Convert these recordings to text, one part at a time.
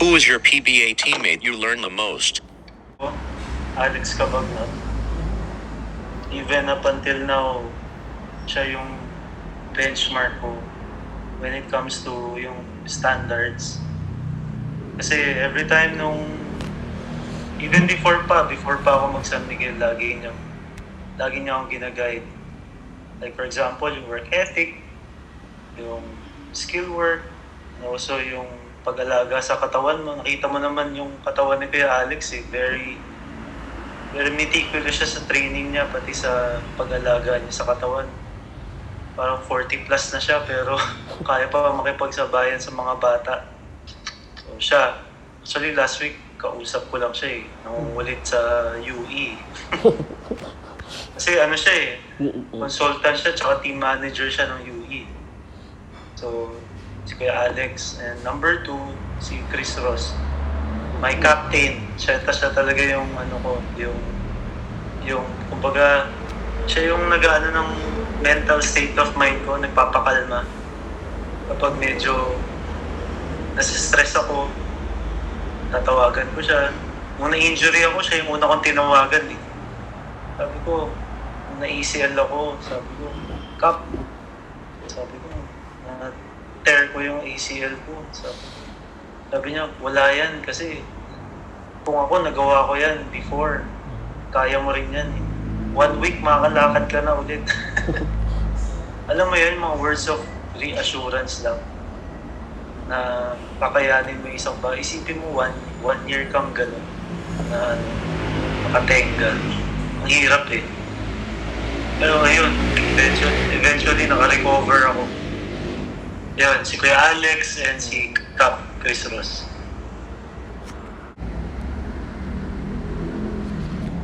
Who was your PBA teammate you learned the most? Alex Cabagnat. Even up until now, siya yung benchmark ko when it comes to yung standards. Kasi every time even before pa ako mag-San Miguel, lagi niya akong ginaguide. Like for example, yung work ethic, yung skill work, and also yung pag-alaga sa katawan mo. Nakita mo naman yung katawan ni Kuya Alex very meticulous siya sa training niya, pati sa pag-alaga niya sa katawan. Parang 40 plus na siya pero kaya pa makipagsabayan sa mga bata. So siya, actually last week kausap ko lang siya nangungulit sa UE. Kasi ano siya consultant siya tsaka team manager siya ng UE. So si Kuya Alex, and number 2 si Chris Ross, my captain. Siya talaga yung yung kumbaga siya yung nag-ano ng mental state of mind ko, nagpapakalma kapag medyo nasa-stress ako. Tatawagan ko siya. Nung na-injury ako, siya yung una kong tinawagan Sabi ko, nung na-ACL ako, sabi ko, Kap, na-tear ko yung ACL ko. Sabi niya, wala yan kasi kung ako, nagawa ko yan before. Kaya mo rin yan 1 week, makakalakad ka na ulit. Alam mo yun, mga words of reassurance lang na kakayanin mo isang ba. Isipin mo, one year kang gano'n na nakatenga. Ang hirap Pero ngayon, eventually naka-recover ako. Yan, si Kuya Alex and si Cap Chris Ross.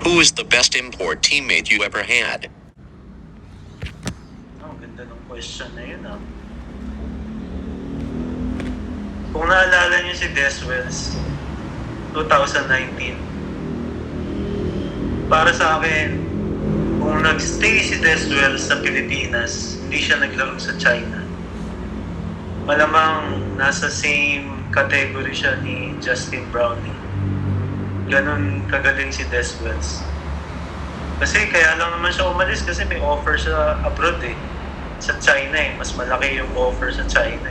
Who was the best import teammate you ever had? Ganda ng question na yun Kung naalala niyo si Deswells, 2019, para sa akin, kung nag-stay si Deswells sa Pilipinas, hindi siya naglaro sa China. Malamang nasa same category siya ni Justin Brownlee. Ganon kagaling si Deswells. Kasi kaya lang naman siya umalis kasi may offer siya abroad sa China Mas malaki yung offer sa China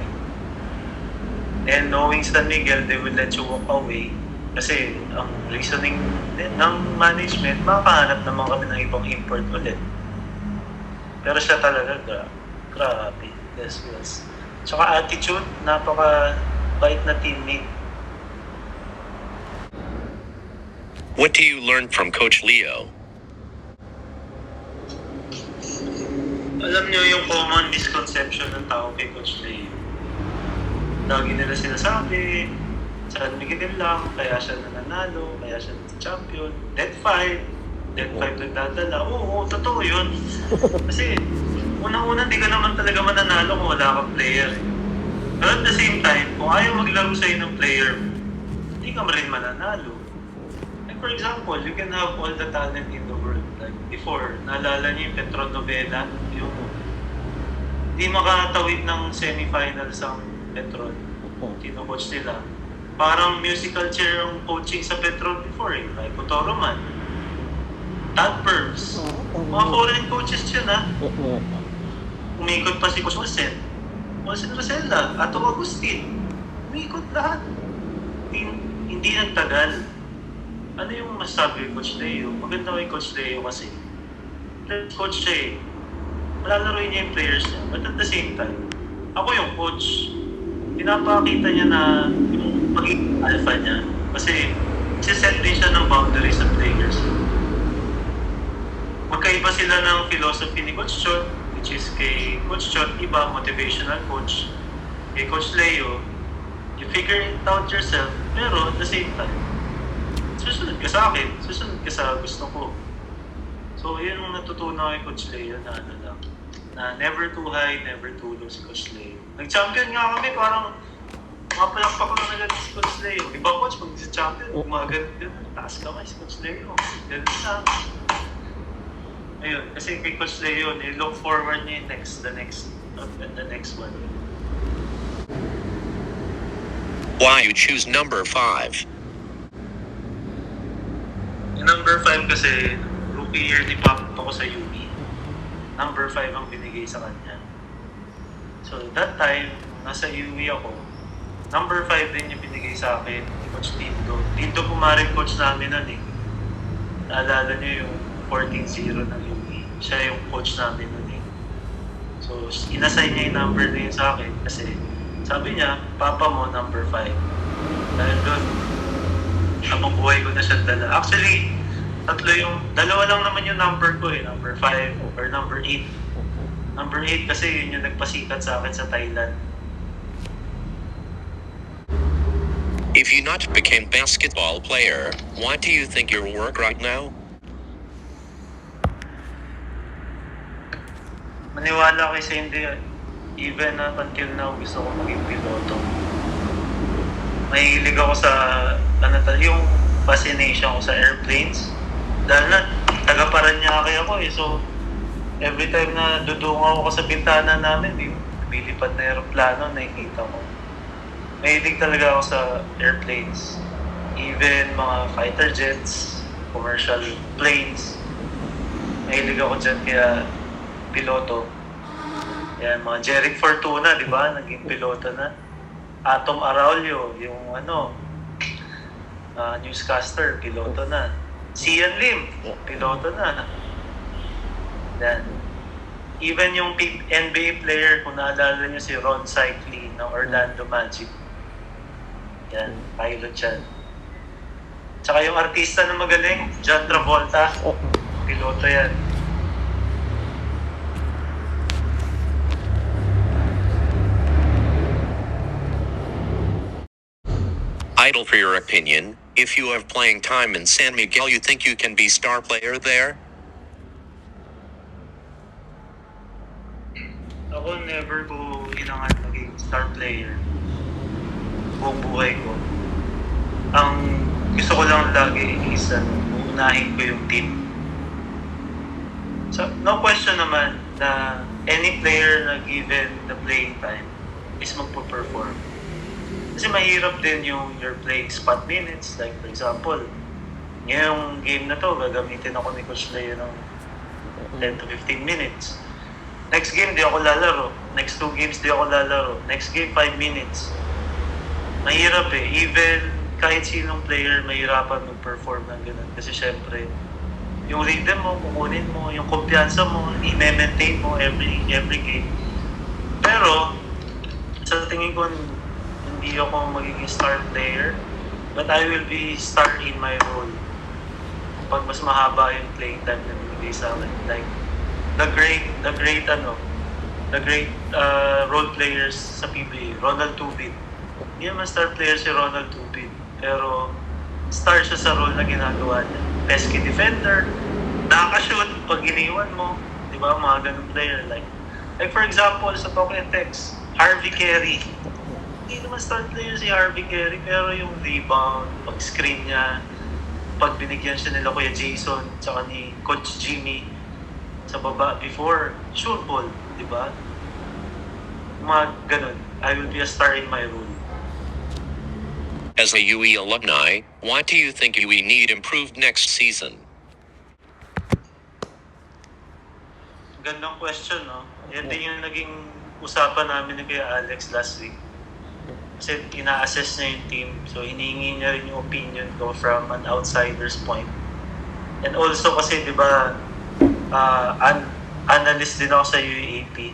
And knowing San Miguel, they will let you walk away. Kasi ang reasoning ng management, makahanap naman kami ng ibang import ulit. Pero siya talaga, grabe, Deswells. Tsaka attitude, napaka-bait na teammate. What do you learn from Coach Leo? Alam niyo yung common misconception ng tao kay Coach Leo. Lagi nila sinasabi, San Miguel lang, kaya siya nananalo, kaya siya champion. Dead 5 nagdadala. Oo, totoo yun. Kasi unang-una, di ka naman talaga mananalo kung wala kang player Pero at the same time, kung ayaw maglaro sa'yo ng player, hindi ka rin mananalo. For example, you can have all the talent in the world. Like before, naalala niyo yung Petron Novela, yung di makatawid ng semifinals ang Petron. Kino-coach nila. Parang musical chair ang coaching sa Petron before Like Kutoroman, Todd Perms, mga foreign coaches yun Umikot pa si Coach Jose Rosella, Ato Agustin. Umikot lahat. Hindi nagtagal. Ano yung masabi Coach Leo? Maganda yung Coach Leo kasi. Coach siya malalaroin niya yung players niya. But at the same time, ako yung coach. Pinapakita niya na yung magiging alpha niya. Kasi set din siya ng boundaries sa players. Magkaiba sila ng philosophy ni Coach Chot, which is kay Coach Chot, iba, motivational coach. Kay Coach Leo, you figure it out yourself, pero at the same time, susunod ka sa akin, susunod ka sa gusto ko. So, yun ang natutunan kay Coach Leo na never too high, never too low si Coach Leo. Nag-champion nga kami, parang mapalakpak ko na agad si Coach Leo. Iba coach, pag si champion, gumaganda, taas kamay si Coach Leo. Ganun lang. Ayun, kasi kay Coach Leo, look forward niya yung the next one. Why you choose number 5? Yung number 5 kasi, rookie year ni Papa ko sa UP. Number 5 ang binigay sa kanya. So that time, nasa UP ako, number 5 din yung binigay sa akin ni Coach Tindo. Tindo pumaring coach namin nun eh. Naalala niyo yung 14-0 ng UP. Siya yung coach namin nun eh. So, inassign niya yung number na yun sa akin kasi sabi niya, Papa mo, number 5. Dahil doon, habang buhay ko na siya dala. Actually, dalawa lang naman yung number ko eh, number 5 or number 8. Number 8 kasi yun yung nagpasikat sa akin sa Thailand. If you not became basketball player, what do you think your work right now? Maniwala kasi hindi, even up until now, gusto ko maging piloto. Mahilig ako sa, yung fascination ko sa airplanes. Dahil na, taga-Paranaque ako eh. So, every time na dudungaw ako sa bintana namin, yung bilipad na aeroplano, nakikita ko. Mahilig talaga ako sa airplanes. Even mga fighter jets, commercial planes. Mahilig ako dyan, kaya piloto. Yan, mga Jeric Fortuna, di ba? Naging piloto na. Atom Araulio, yung newscaster, piloto na. Sian Lim, piloto na. Yan. Even yung NBA player, kung naalala niyo si Ron Cycli ng Orlando Magic. Yan, pilot yan. Tsaka yung artista na magaling, John Travolta, piloto yan. Idle for your opinion, if you have playing time in San Miguel, you think you can be star player there? Ako never ko inangat maging star player. Buong buhay ko. Ang gusto ko lang lagi is uunahin ko yung team. So, no question naman na any player na given the playing time is magpo-perform. Kasi mahirap din yung your playing spot minutes. Like for example, ngayong game na to, gagamitin ako ni Coach Leo ng 10 to 15 minutes. Next game, di ako lalaro. Next 2 games, di ako lalaro. Next game, 5 minutes. Mahirap eh. Even kahit sinong player, mahirapan mag-perform ng ganun. Kasi syempre, yung rhythm mo, kukunin mo, yung kumpiyansa mo, i-maintain mo every game. Pero, sa tingin ko, hindi ako magiging star player, but I will be star in my role. Pag mas mahaba yung playing time na binigay sa akin. Like, the great role players sa PBA, Ronald Tubin. Hindi naman star player si Ronald Tubin, pero star siya sa role na ginagawa niya. Pesky defender, nakaka-shoot pag iniwan mo, di ba, mga ganun player. Like for example, sa Tokyo Tex, Harvey Carey. Hindi naman star player si Harvey Carey, pero yung rebound, pag-screen niya, pag binigyan siya nila Kuya Jason, tsaka ni Coach Jimmy sa baba before, sure ball, di ba? Mga ganun. I will be a star in my role. As a UE alumni, what do you think UE need improved next season? Gandang question, no? Yan din yung naging usapan namin ni Kuya Alex last week. Kasi ina-assess niya yung team. So, hinihingi niya rin yung opinion ko from an outsider's point. And also kasi, di ba, analyst din ako sa UAAP,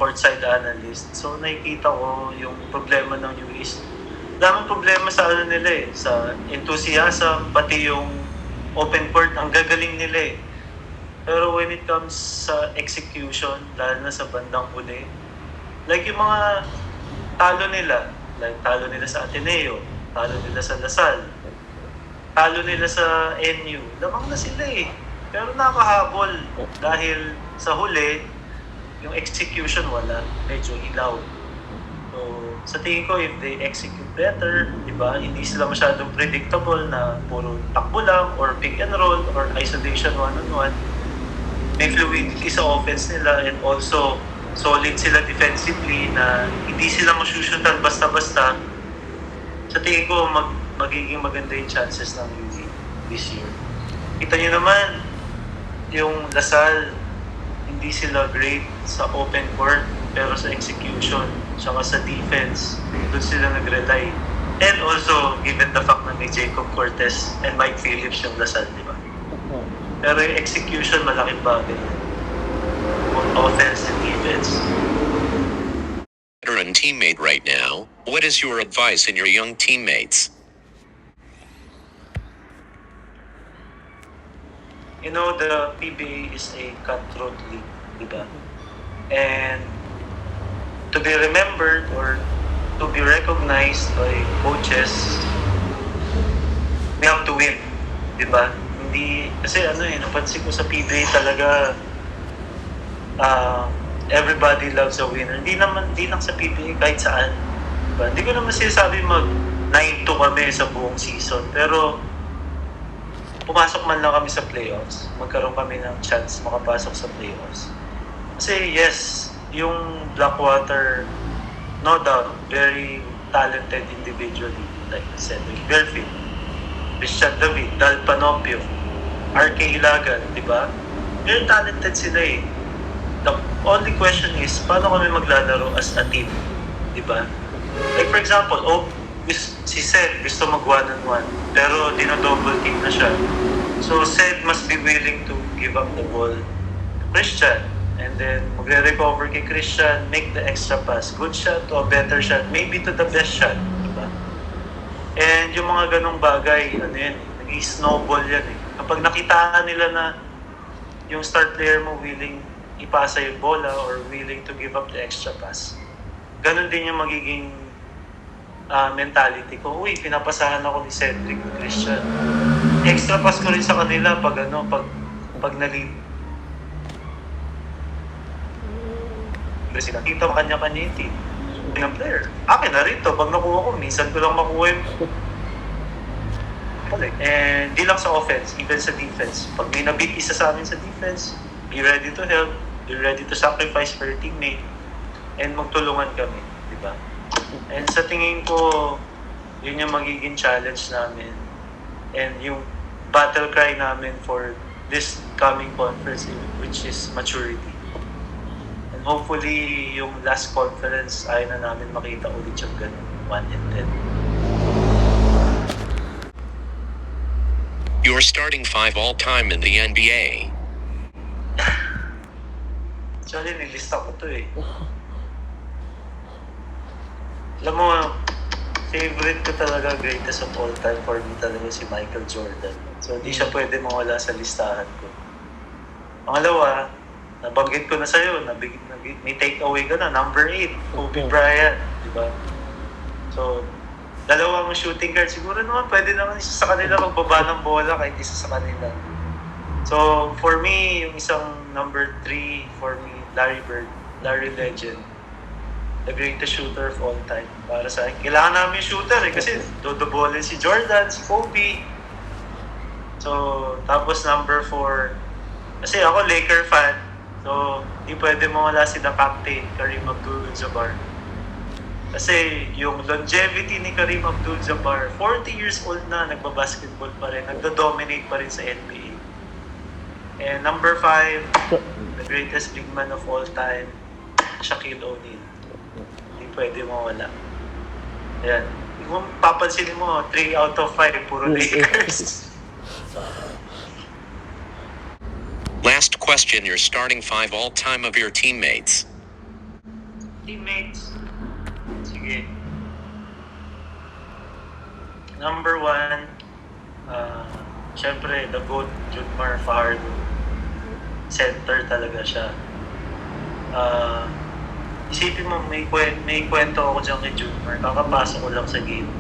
courtside analyst. So, nakikita ko yung problema ng UAs. Daming problema sa nila eh. Sa enthusiasm, pati yung open court, ang gagaling nila eh. Pero when it comes sa execution, lalo na sa bandang huli, like yung mga talo nila sa Ateneo, talo nila sa Lasal, talo nila sa NU, lamang na sila eh. Pero nakahabol dahil sa huli, yung execution wala, medyo ilaw. So, sa tingin ko, if they execute better, di ba, hindi sila masyadong predictable na puro takbo lang or pick and roll or isolation one-on-one. May fluidity sa offense nila and also solid sila defensively na hindi sila masyushutan basta-basta. sa tingin ko magiging maganda yung chances ng UV this year. Kita niyo naman, yung Lasal, hindi sila great sa open court, pero sa execution, saka sa defense, doon sila nag-rely. And also, given the fact na may Jacob Cortez and Mike Phillips yung Lasal, di ba? Pero yung execution, malaking bagay. Both offense and defense. Veteran teammate right now, what is your advice in your young teammates? You know, the PBA is a cutthroat league, diba? And to be remembered or to be recognized by coaches, we have to win, diba? Hindi, kasi napansin ko sa PBA talaga, everybody loves a winner. Hindi lang sa PBA, kahit saan. Diba? Hindi ko naman sinasabi 9-2 kami sa buong season, pero pumasok man lang kami sa playoffs, magkaroon kami ng chance makapasok sa playoffs. Kasi yes, yung Blackwater, no doubt, very talented individually, like Cedric Belfield, Christian David, Dal Panopio, RK Ilagan, di ba? Very talented sila eh. The only question is, paano kami maglalaro as a team? Di ba? Like for example, si Sed gusto mag one-on-one, pero dino-double team na siya. So Sed must be willing to give up the ball to Christian, and then magre-recover kay Christian, make the extra pass, good shot to a better shot, maybe to the best shot, diba? And yung mga ganong bagay, nag-snowball yan eh. Kapag nakitaan nila na yung star player mo willing ipasa yung bola or willing to give up the extra pass, ganon din yung magiging mentality ko. Uy, pinapasahan ako ni Cedric, ni Christian. Extra pass ko rin sa kanila pag na-lead. Kasi nakita ko kanya-kanya yung team. Yung player. Akin na rin to. Pag nakuha ko, minsan ko lang makuha yung... And di lang sa offense, even sa defense. Pag may nabit isa sa amin sa defense, be ready to help, be ready to sacrifice for your teammate, and magtulungan kami. Diba? And sa tingin ko, yun yung magiging challenge namin. And yung battle cry namin for this coming conference, which is maturity. And hopefully, yung last conference, ay na namin makita ulit yung ganun, 1-10. Your starting 5 all-time in the NBA. Actually, nilista ko to eh. Alam mo, favorite ko talaga, greatest of all time for me talaga si Michael Jordan. So, hindi siya pwede mawala sa listahan ko. Pangalawa, nabanggit ko na sa'yo, may takeaway ka na, number 8, Kobe Bryant, di ba? So, dalawang shooting guard, siguro naman pwede naman isa sa kanila magbaba ng bola kahit isa sa kanila. So, for me, yung isang number 3, for me, Larry Bird, Larry Legend, the greatest shooter of all time. Para sa akin, kailangan namin shooter eh, kasi dodobolin si Jordan, si Kobe. So, tapos number 4, kasi ako Laker fan, so hindi pwede mawala si the captain, Kareem Abdul-Jabbar. Kasi yung longevity ni Kareem Abdul-Jabbar, 40 years old na, nagbabasketball pa rin, nagdo-dominate pa rin sa NBA. And number 5, the greatest big man of all time, Shaquille O'Neal. Pwede mawala. Ayan. Kung papansinin mo, 3 out of 5, puro Lakers. Last question, your starting 5 all-time of your teammates. Teammates. Sige. Number 1, syempre, the GOAT, Junmar Fajardo. Center talaga siya. Isipin mo, may kwento ako dyan kay Junmar. Kakapasok ko lang sa game.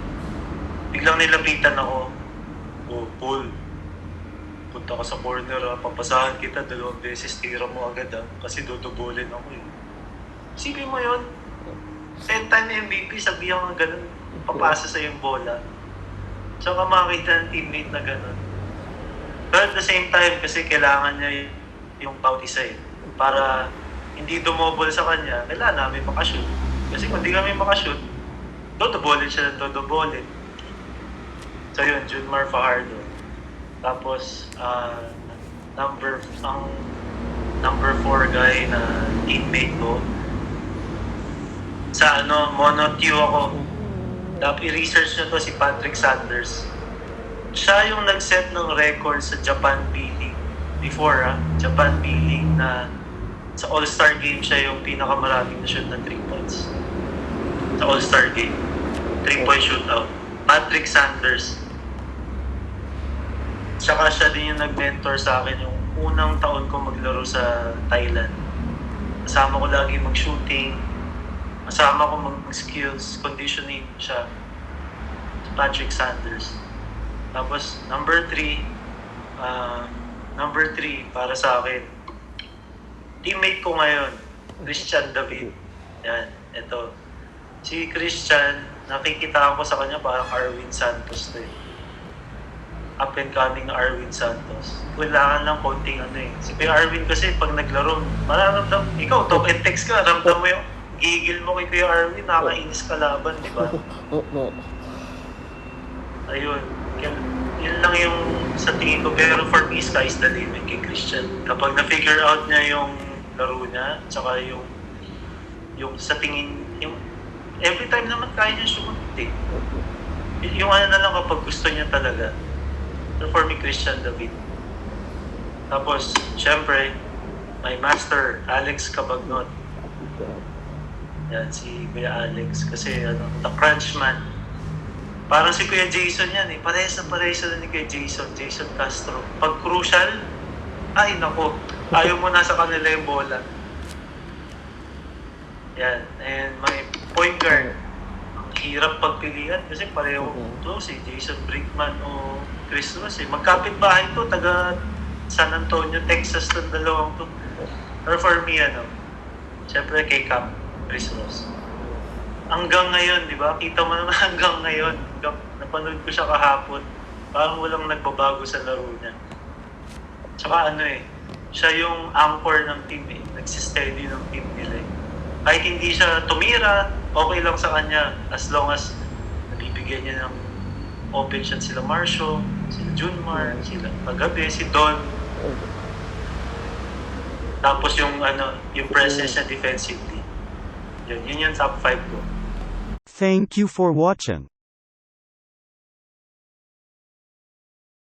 Biglang nilapitan ako. Paul, punta ka sa corner papasahan kita 2 beses, tira mo agad kasi dodobulin ako eh. Isipin mo yun. 10-time MVP, sabihan ka ganun, papasa sa yung bola. So ka makakita ng teammate na ganun. But at the same time, kasi kailangan niya yung bawat isa eh. Para hindi dumobol sa kanya, kailangan namin makashoot. Kasi kung di kami makashoot, dodobolin siya ng dodobolin. So yun, Junmar Fajardo. Tapos, number 4 guy na teammate ko. Sa mono-Q ako. Dapat i-research nyo to si Patrick Sanders. Siya yung nag-set ng record sa Japan B-League. Before, Japan B-League na sa All-Star Game siya yung pinakamaraming na-shoot na 3 points. Sa All-Star Game. 3-point shootout. Patrick Sanders. Tsaka siya din yung nag-mentor sa akin yung unang taon ko maglaro sa Thailand. Kasama ko lagi mag-shooting. Kasama ko mag-skills, conditioning siya. Si Patrick Sanders. Tapos, number 3 para sa akin. Teammate ko ngayon, Christian David. Yan, ito. Si Christian, nakikita ko sa kanya parang Arwin Santos to eh. Up and coming na Arwin Santos. Kailangan lang konting Si Kuya Arwin kasi pag naglaro, mararamdam, ikaw top and text ka, ramdam mo yung gigil mo kay Kuya Arwin, nakakainis ka laban, di ba? Ayun. Yun lang yung sa tingin ko. Pero for me, sky's the limit kay Christian. Kapag na-figure out niya yung laro niya, tsaka yung sa tingin, yung every time naman kaya niya shoot eh. Yung na lang kapag gusto niya talaga. Pero for me, Christian David. Tapos, syempre, my master, Alex Cabagnot. Yan, si Kuya Alex. Kasi, the crunch man. Parang si Kuya Jason yan eh. Parehas na ni Kuya Jason. Jason Castro. Pag crucial, ay nako, ayaw mo nasa kanila yung bola. Yan. And my point guard. Ang hirap pagpilian kasi pareho to si Jason Brickman o Chris Ross eh. Magkapit bahay to, taga San Antonio, Texas ng dalawang to. Pero for me, syempre kay Cap, Chris Ross. Hanggang ngayon, di ba? Kita mo naman hanggang ngayon. Napanood ko siya kahapon. Parang walang nagbabago sa laro niya. Tsaka siya yung anchor ng team eh. Nagsisteady ng team nila eh. Kahit hindi siya tumira, okay lang sa kanya. As long as nabibigyan niya ng open shot sila Marcio, sila Junmar, sila Pagabi, si Don. Tapos yung presence niya defensively. Yun yung top 5 ko. Thank you for watching.